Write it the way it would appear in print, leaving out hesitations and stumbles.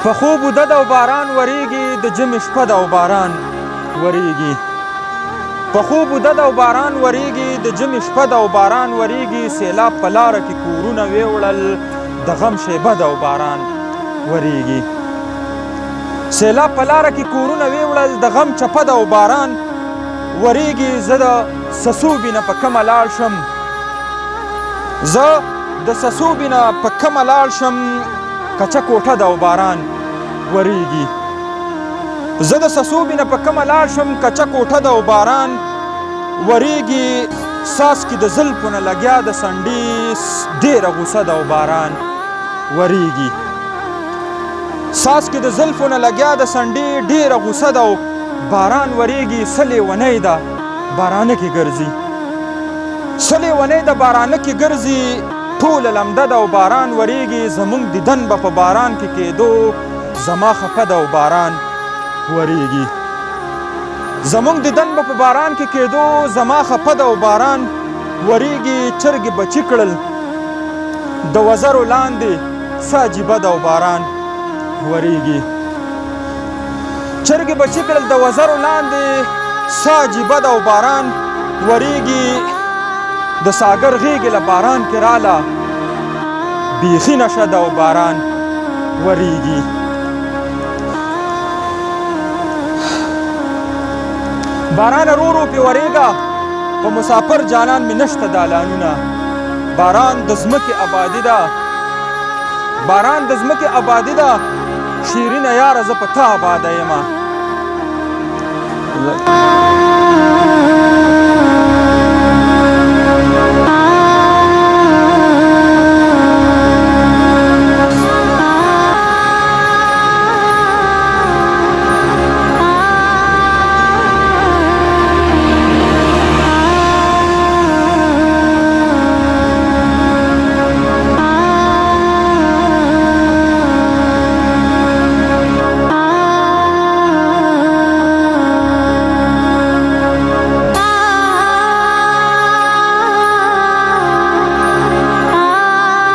په خوب وده ده او باران وریږي د ژمي شپه ده او باران وریږي په خوب وده ده او باران وریږي د ژمي شپه ده او باران وریږي سیلاب په لاره کې کورونه ویوړل د غم شیبه ده او باران وریږي سیلاب په لاره کې کورونه ویوړل د غم چپه ده او باران وریږي زه د سسوبي نه په کومه لاړ شم زه د سسوبي نه په کومه لاړ شم کچه کوټه ده او باران وریږي زه د سسوبي نه په کومه لاړ شم کچه کوټه ده او باران وریږي ساس کې د زلفو نه لګیا د سنډې ډېره غوسه ده او باران وریږي ساس کې د زلفو نه لګیا د سنډې ډېره غوسه ده او باران وریږي سلې ونۍ ده بارانه کې ګرځي سلې ونۍ ده بارانه کې ګرځي ټوله لمده ده او باران وریږي زمونږ دیدن به په باران کې کېدو زما خفه ده او باران وریږي زمونږ دیدن به په باران کې کېدو زما خفه ده او باران وریږي چرګې بچي کړل د وزرو لاندې څه عجیبه ده او باران وریږي چرګې بچي کړل د وزرو لاندې څه عجیبه ده او باران وریږي د ساګر غیږې له باران کې راله بیخي نشه ده او باران وریږي باران رو رو پې ورېږه په مسافر جانان مې نشته دالانونه باران د ځمکې آبادي ده باران د ځمکې آبادي ده شیرینه یاره زه په تا آباده یم